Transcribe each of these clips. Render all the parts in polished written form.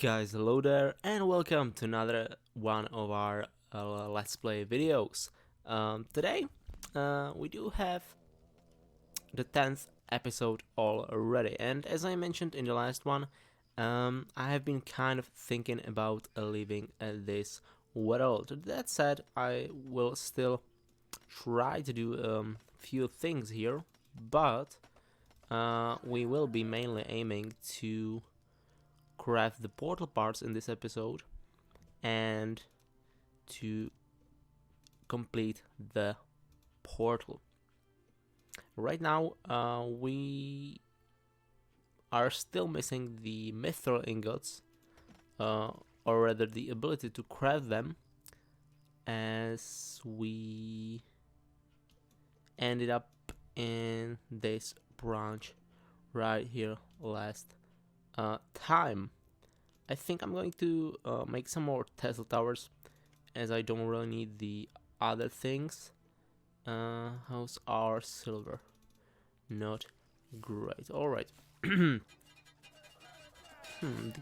Guys, hello there and welcome to another one of our Let's Play videos. Today we do have the 10th episode already, and as I mentioned in the last one, I have been kind of thinking about leaving this world. That said, I will still try to do few things here, but we will be mainly aiming to craft the portal parts in this episode and to complete the portal. Right now, we are still missing the mithril ingots, or rather the ability to craft them, as we ended up in this branch right here last time. I think I'm going to make some more Tesla towers, as I don't really need the other things. How's our silver? Not great. Alright. The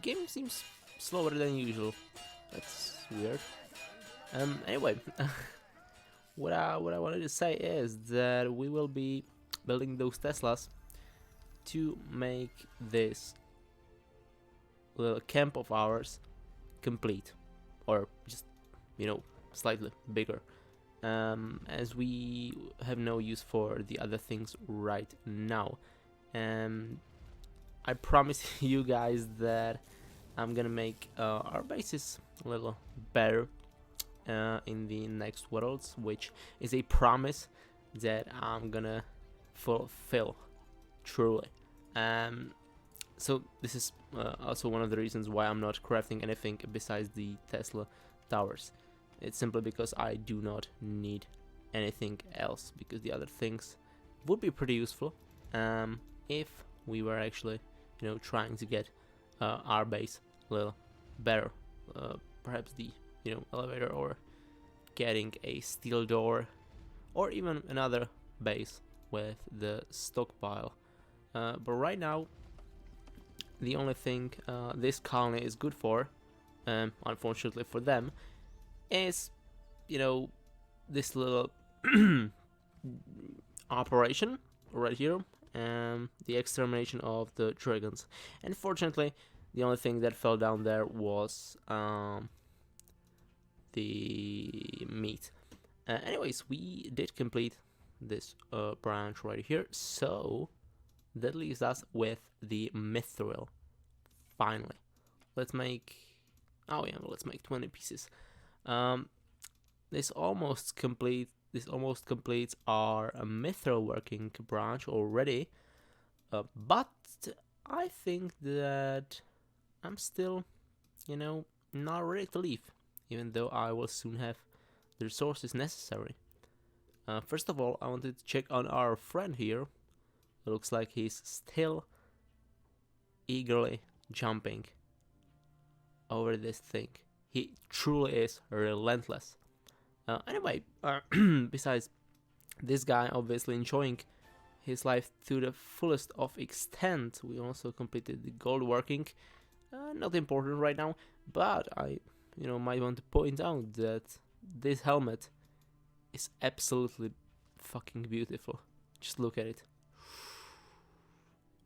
game seems slower than usual. That's weird. Anyway, what I wanted to say is that we will be building those Teslas to make this little camp of ours complete, or just, slightly bigger, as we have no use for the other things right now. I promise you guys that I'm gonna make our bases a little better in the next worlds, which is a promise that I'm gonna fulfill truly. So this is also one of the reasons why I'm not crafting anything besides the Tesla towers. It's simply because I do not need anything else, because the other things would be pretty useful if we were actually, trying to get our base a little better. Perhaps the, elevator, or getting a steel door, or even another base with the stockpile. But right now, the only thing this colony is good for, unfortunately for them, is, this little operation right here, the extermination of the dragons. And fortunately, the only thing that fell down there was the meat. Anyways, we did complete this branch right here, so that leaves us with the mithril. Finally, let's make 20 pieces. This almost completes our mithril working branch already, but I think that I'm still, not ready to leave, even though I will soon have the resources necessary. First of all, I wanted to check on our friend here. It looks like he's still eagerly jumping over this thing. He truly is relentless. Anyway, besides this guy obviously enjoying his life to the fullest of extent, we also completed the gold working. Not important right now, but I, might want to point out that this helmet is absolutely fucking beautiful. Just look at it.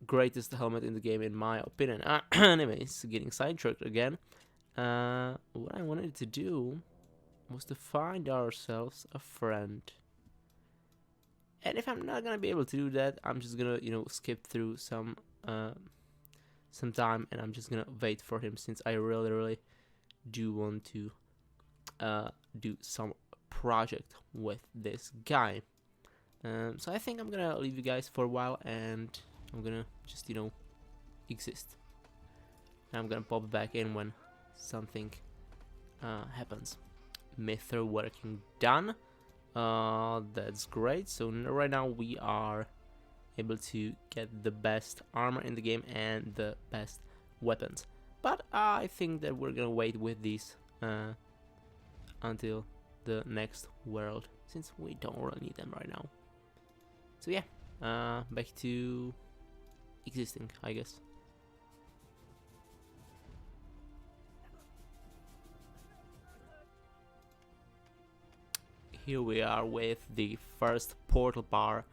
Greatest helmet in the game, in my opinion. Anyways, getting sidetracked again. What I wanted to do was to find ourselves a friend. And if I'm not gonna be able to do that, I'm just gonna, skip through some time, and I'm just gonna wait for him, since I really do want to do some project with this guy. So I think I'm gonna leave you guys for a while, and I'm gonna just, exist. And I'm gonna pop back in when something happens. Mithril working done. That's great. So right now we are able to get the best armor in the game and the best weapons. But I think that we're gonna wait with these until the next world, since we don't really need them right now. So yeah, back to existing, I guess. here we are with the first portal part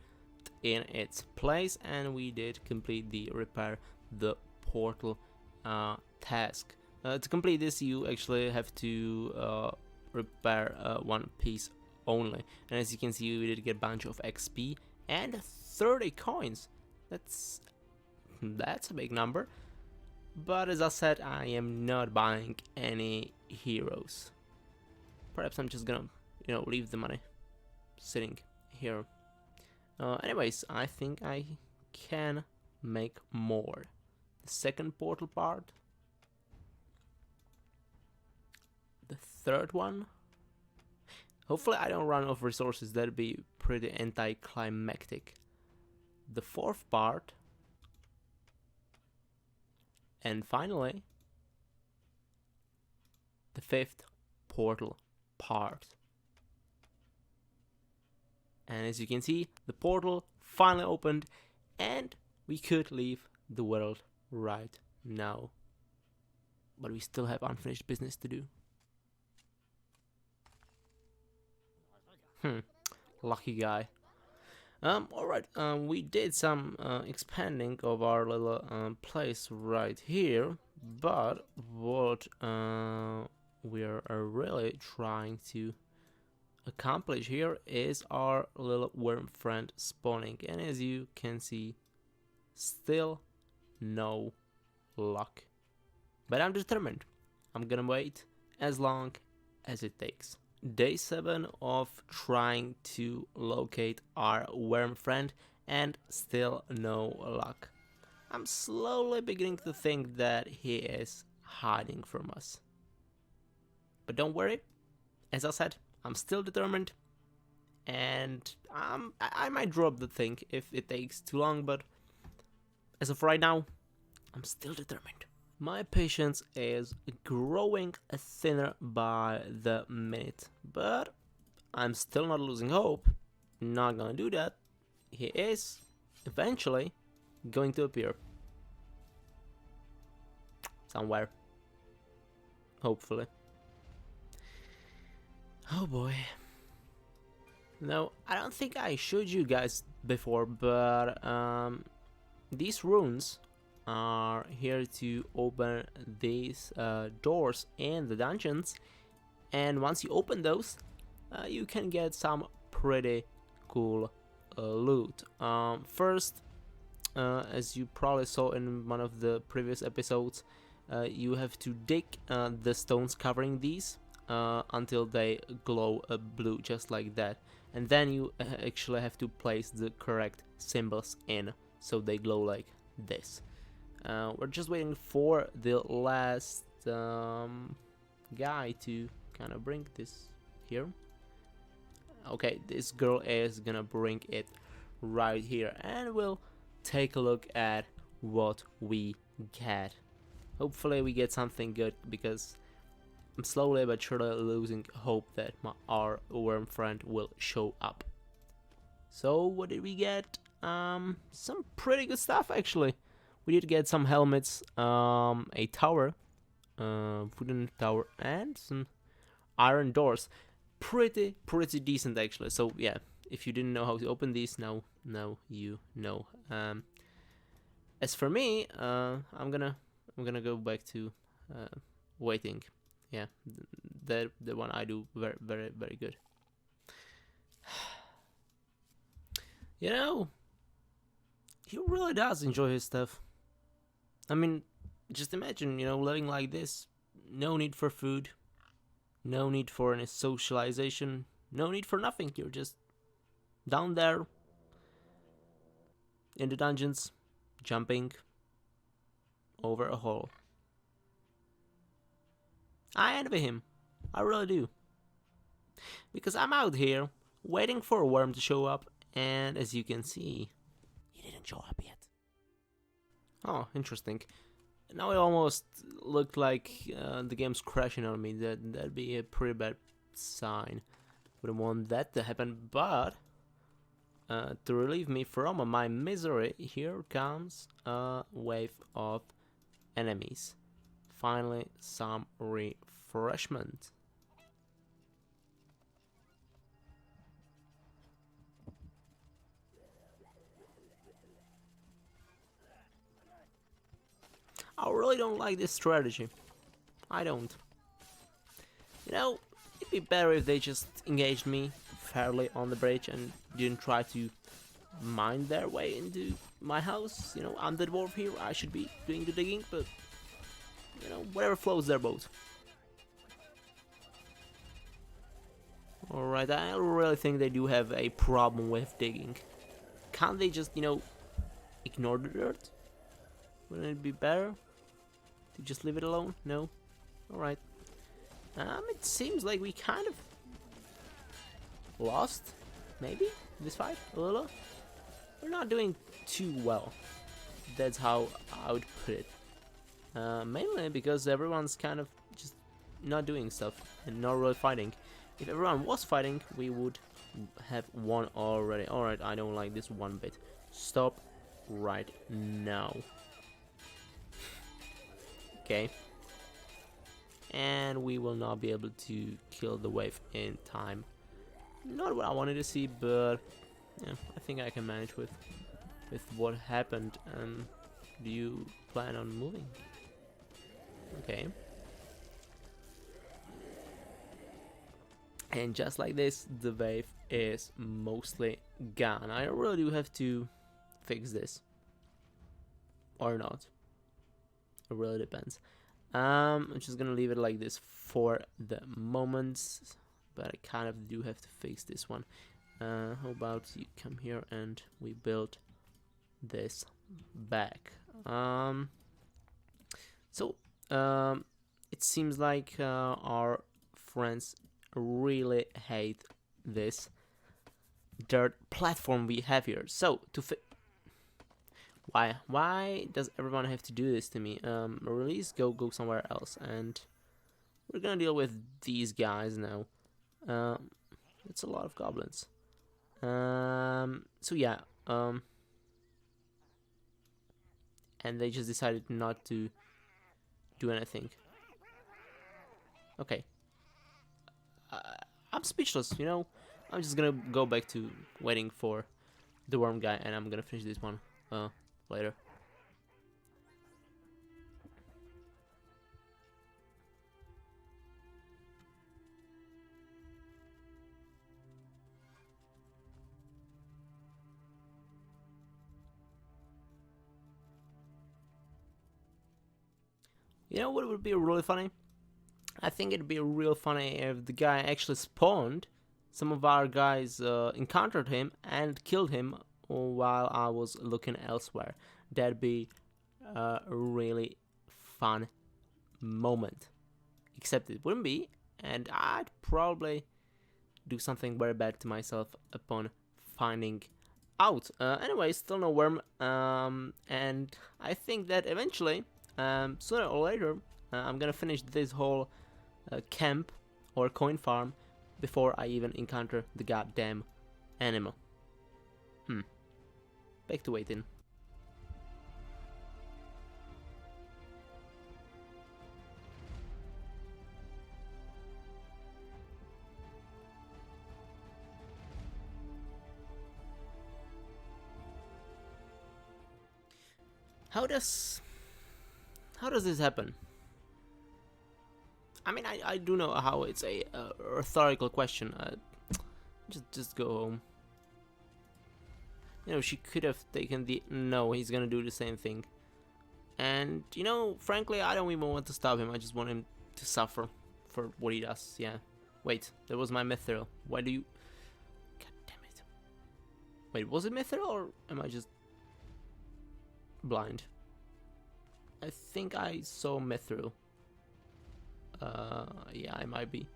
in its place, and we did complete the repair the portal task. To complete this, you actually have to repair one piece only, and as you can see, we did get a bunch of XP and 30 coins. That's a big number. But as I said, I am not buying any heroes. Perhaps I'm just gonna, leave the money sitting here. Anyways, I think I can make more. The second portal part. The third one. Hopefully I don't run out of resources. That'd be pretty anticlimactic. The fourth part. And finally, the fifth portal part. And as you can see, the portal finally opened and we could leave the world right now. But we still have unfinished business to do. Lucky guy. Alright, we did some expanding of our little place right here, but what we are really trying to accomplish here is our little worm friend spawning, and as you can see, still no luck. But I'm determined. I'm gonna wait as long as it takes. Day 7 of trying to locate our worm friend and still no luck. I'm slowly beginning to think that he is hiding from us. But don't worry, as I said, I'm still determined, and I might drop the thing if it takes too long, but as of right now, I'm still determined. My patience is growing thinner by the minute, but I'm still not losing hope. Not gonna do that. He is eventually going to appear. Somewhere. Hopefully. Oh boy. No, I don't think I showed you guys before, but these runes are here to open these doors in the dungeons, and once you open those, you can get some pretty cool loot. First, as you probably saw in one of the previous episodes, you have to dig the stones covering these until they glow blue, just like that, and then you actually have to place the correct symbols in so they glow like this. We're just waiting for the last guy to kind of bring this here. Okay, this girl is gonna bring it right here, and we'll take a look at what we get. Hopefully we get something good, because I'm slowly but surely losing hope that our worm friend will show up. So what did we get? Some pretty good stuff actually. We did get some helmets, a tower, wooden tower, and some iron doors. Pretty decent actually. So yeah, if you didn't know how to open these, now you know. As for me, I'm gonna go back to waiting. Yeah, the one I do very good. You know, he really does enjoy his stuff. I mean, just imagine, living like this. No need for food. No need for any socialization. No need for nothing. You're just down there in the dungeons, jumping over a hole. I envy him. I really do. Because I'm out here waiting for a worm to show up, and as you can see, he didn't show up yet. Oh, interesting. Now it almost looked like the game's crashing on me. That'd be a pretty bad sign. Wouldn't want that to happen, but to relieve me from my misery, here comes a wave of enemies. Finally, some refreshment. I really don't like this strategy. I don't. You know, it'd be better if they just engaged me fairly on the bridge and didn't try to mine their way into my house. You know, I'm the dwarf here, I should be doing the digging, but, you know, whatever floats their boat. Alright, I really think they do have a problem with digging. Can't they just, you know, ignore the dirt? Wouldn't it be better to just leave it alone? No? Alright. It seems like we kind of lost, maybe, this fight a little. We're not doing too well. That's how I would put it. Mainly because everyone's kind of just not doing stuff and not really fighting. If everyone was fighting, we would have won already. Alright, I don't like this one bit. Stop right now. Okay. And we will not be able to kill the wave in time. Not what I wanted to see, but yeah, I think I can manage with what happened. Do you plan on moving? Okay. And just like this, the wave is mostly gone. I really do have to fix this. Or not. It really depends. I'm just gonna leave it like this for the moment. But I kind of do have to fix this one. How about you come here and we build this back. It seems like our friends really hate this dirt platform we have here. So to why does everyone have to do this to me? Release, go somewhere else, and we're gonna deal with these guys now. It's a lot of goblins. So yeah, and they just decided not to do anything. Okay. I'm speechless, you know. I'm just gonna go back to waiting for the worm guy, and I'm gonna finish this one later. You know what would be really funny? I think it'd be real funny if the guy actually spawned. Some of our guys encountered him and killed him while I was looking elsewhere. That'd be a really fun moment. Except it wouldn't be, and I'd probably do something very bad to myself upon finding out. Anyway, still no worm, and I think that eventually, sooner or later, I'm gonna finish this whole camp or coin farm before I even encounter the goddamn animal. Back to waiting. How does this happen? I mean, I do know how it's a rhetorical question. Just go home. You know, she could have taken the no. He's gonna do the same thing. And you know, frankly, I don't even want to stop him. I just want him to suffer for what he does. Yeah. Wait, that was my mithril. Why do you? God damn it. Wait, was it mithril or am I just blind? I think I saw mithril. Yeah, I might be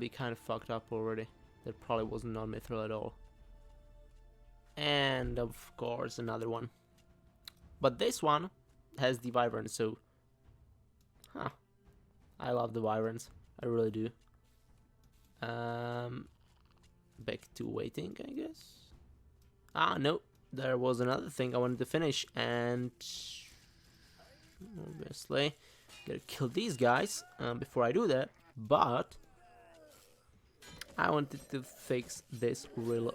kind of fucked up already. That probably was not mithril at all. And of course another one. But this one has the wyvern, so I love the wyverns. I really do. Back to waiting, I guess. No, there was another thing I wanted to finish, and obviously gotta kill these guys before I do that, but I wanted to fix this little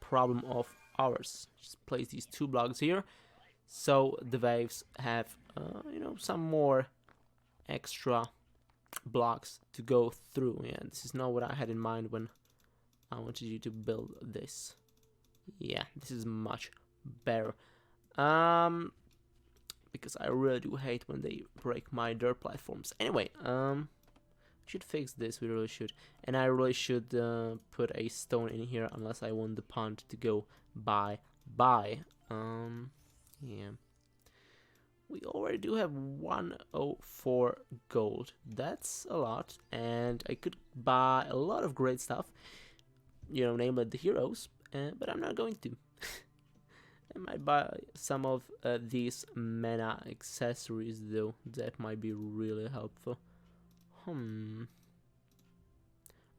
problem of ours. Just place these 2 blocks here, so the waves have some more extra blocks to go through. Yeah, this is not what I had in mind when I wanted you to build this. Yeah, this is much better. Because I really do hate when they break my dirt platforms. Anyway, should fix this. We really should, and I really should put a stone in here, unless I want the pond to go bye. Yeah. We already do have 104 gold. That's a lot, and I could buy a lot of great stuff. Namely the heroes, but I'm not going to. I might buy some of these mana accessories though. That might be really helpful.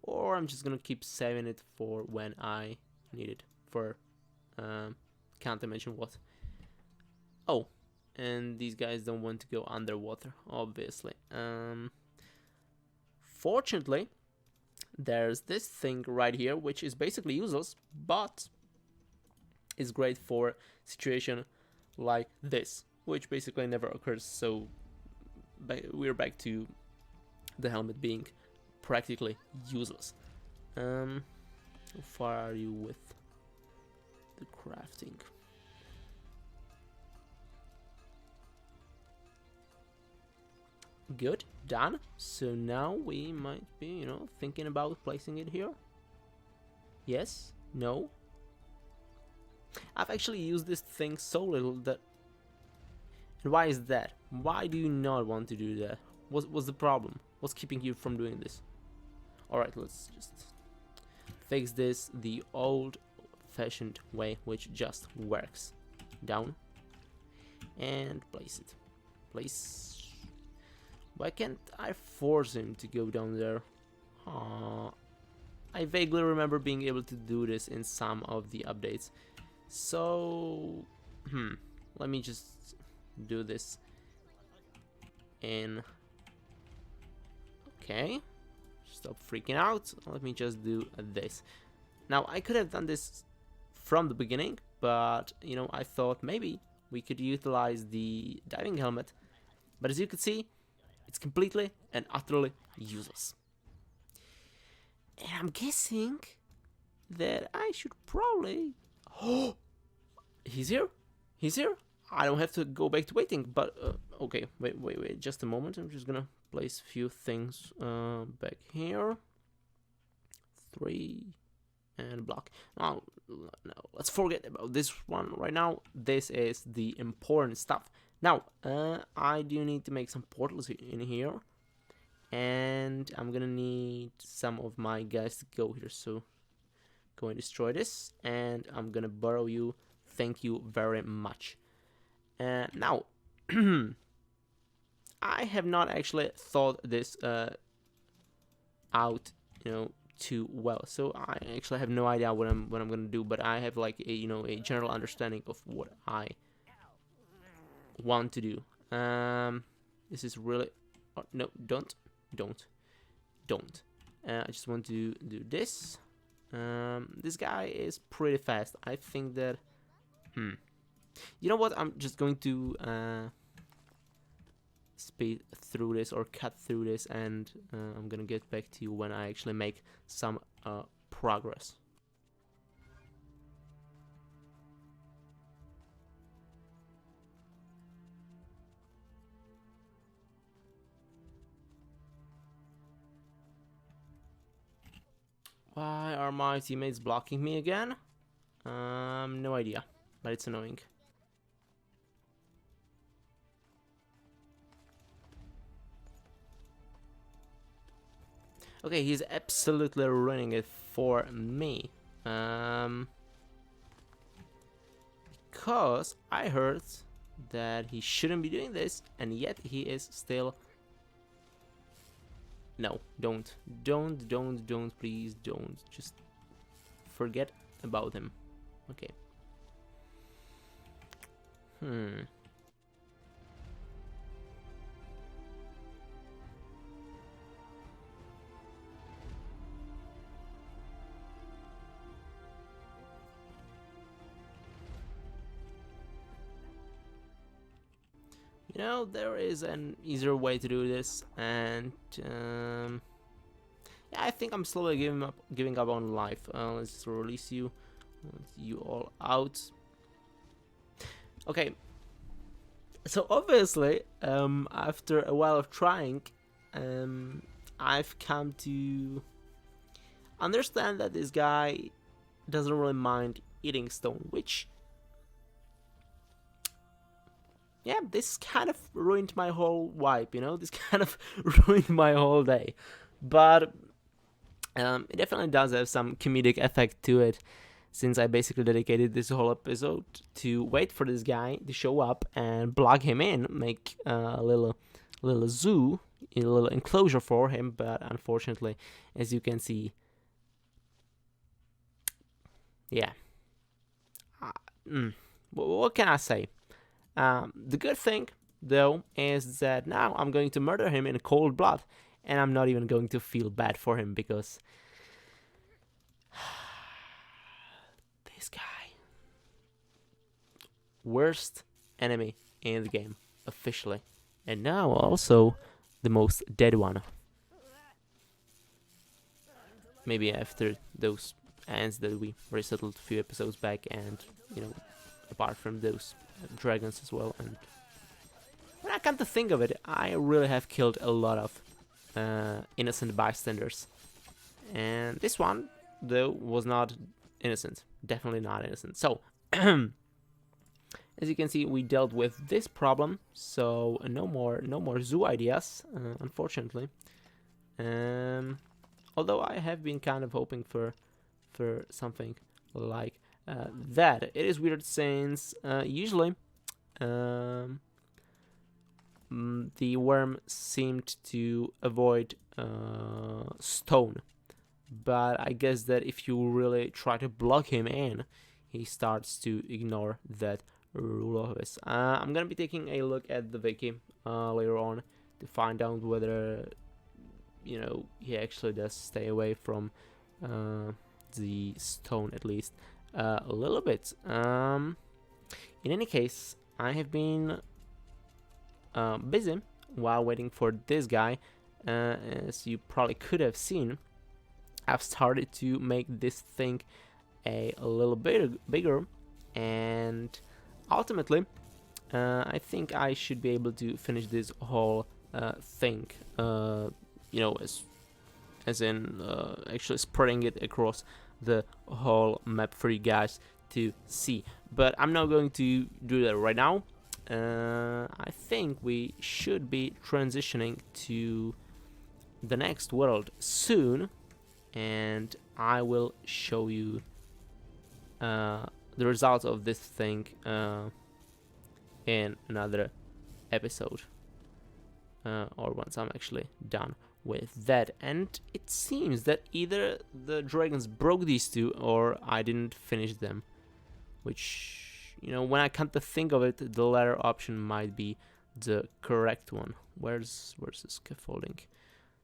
Or I'm just gonna keep saving it for when I need it for can't imagine what. Oh, and these guys don't want to go underwater, obviously. Fortunately, there's this thing right here, which is basically useless, but is great for situation like this, which basically never occurs. So we're back to the helmet being practically useless. How far are you with the crafting? Good, done. So now we might be, thinking about placing it here. Yes, no. I've actually used this thing so little that... And why is that? Why do you not want to do that? What's the problem? What's keeping you from doing this? Alright, let's just fix this the old-fashioned way, which just works. Down. And place it. Place... Why can't I force him to go down there? I vaguely remember being able to do this in some of the updates. So, let me just do this in... Okay, stop freaking out. Let me just do this. Now, I could have done this from the beginning, but, I thought maybe we could utilize the diving helmet. But as you can see, it's completely and utterly useless. And I'm guessing that I should probably... Oh! He's here? He's here? I don't have to go back to waiting, but... okay, wait, just a moment. I'm just gonna place a few things back here. 3... and block. No, let's forget about this one right now. This is the important stuff. Now, I do need to make some portals in here, and I'm gonna need some of my guys to go here, so go and destroy this, and I'm gonna borrow you. Thank you very much. Now, I have not actually thought this out, too well, so I actually have no idea what I'm gonna do, but I have like a a general understanding of what I want to do. This is really... oh, no, don't. I just want to do this. This guy is pretty fast. I think that you know what, I'm just going to speed through this or cut through this, and I'm gonna get back to you when I actually make some progress. Why are my teammates blocking me again? No idea, but it's annoying. Okay, he's absolutely ruining it for me. Because I heard that he shouldn't be doing this, and yet he is still... No, don't, please don't. Just forget about him. Okay. you know, there is an easier way to do this, and yeah, I think I'm slowly giving up on life. Let's release you. Let's you all out. Okay. So obviously, after a while of trying, I've come to understand that this guy doesn't really mind eating stone, which, yeah, this kind of ruined my whole vibe, you know? This kind of ruined my whole day. But it definitely does have some comedic effect to it, since I basically dedicated this whole episode to wait for this guy to show up and block him in, make a little zoo, a little enclosure for him. But unfortunately, as you can see, yeah. What can I say? The good thing, though, is that now I'm going to murder him in cold blood, and I'm not even going to feel bad for him, because this guy, worst enemy in the game, officially, and now also the most dead one. Maybe after those ants that we resettled a few episodes back, and, you know, apart from those dragons as well. And when I come to think of it, I really have killed a lot of innocent bystanders, and this one, though, was not innocent. Definitely not innocent. So as you can see, we dealt with this problem, so no more zoo ideas, unfortunately. Although I have been kind of hoping for something like that. It is weird, since usually the worm seemed to avoid stone, but I guess that if you really try to block him in, he starts to ignore that rule of his. I'm gonna be taking a look at the wiki later on to find out whether, you know, he actually does stay away from the stone, at least a little bit. In any case, I have been busy while waiting for this guy. As you probably could have seen, I've started to make this thing a little bit bigger, and ultimately I think I should be able to finish this whole thing, you know, as in actually spreading it across the whole map for you guys to see. But I'm not going to do that right now. I think we should be transitioning to the next world soon, and I will show you the results of this thing in another episode, or once I'm actually done with that. And it seems that either the dragons broke these two, or I didn't finish them, which, you know, when I come to think of it, the latter option might be the correct one. Where's the scaffolding?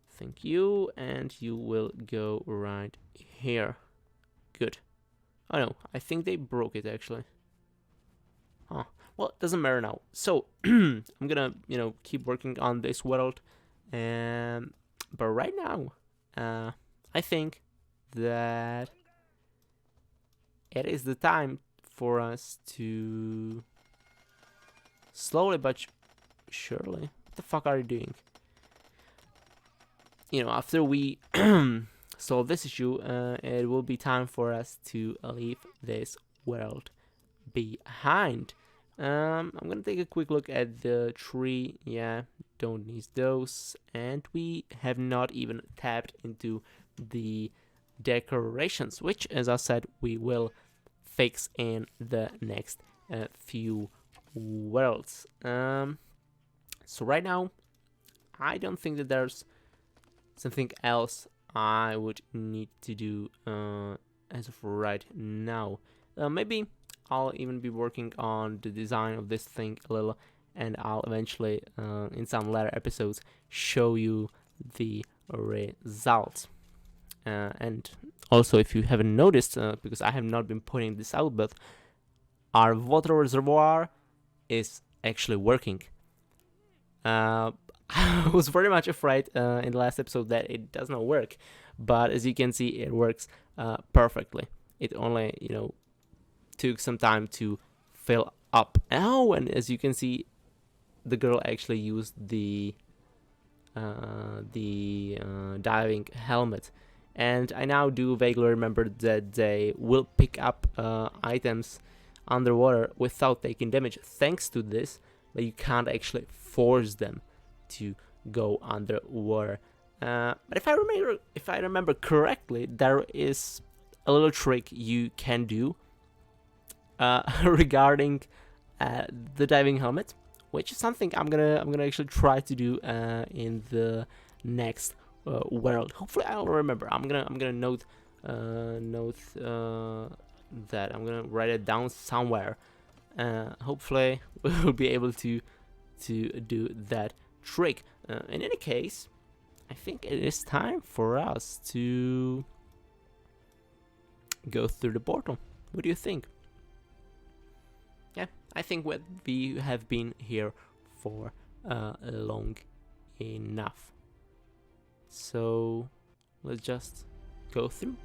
Thank you, and you will go right here. Good. Oh no, I think they broke it actually. Huh. Well, it doesn't matter now. So I'm gonna, you know, keep working on this world, but right now, I think that it is the time for us to slowly but surely. What the fuck are you doing? You know, after we solve this issue, it will be time for us to leave this world behind. I'm gonna take a quick look at the tree. Yeah, don't need those, and we have not even tapped into the decorations, which, as I said, we will fix in the next few worlds. So right now, I don't think that there's something else I would need to do as of right now. Maybe I'll even be working on the design of this thing a little, and I'll eventually, in some later episodes, show you the results. And also, if you haven't noticed, because I have not been pointing this out, but our water reservoir is actually working. I was very much afraid in the last episode that it does not work, but as you can see, it works perfectly. It only, took some time to fill up. Oh, and as you can see, the girl actually used the diving helmet, and I now do vaguely remember that they will pick up items underwater without taking damage thanks to this, but you can't actually force them to go underwater. But if I remember correctly, there is a little trick you can do regarding the diving helmet, which is something I'm gonna actually try to do in the next world. Hopefully, I'll remember. I'm gonna note that. I'm gonna write it down somewhere. Hopefully, we'll be able to do that trick. In any case, I think it is time for us to go through the portal. What do you think? Yeah, I think we have been here for long enough. So let's just go through.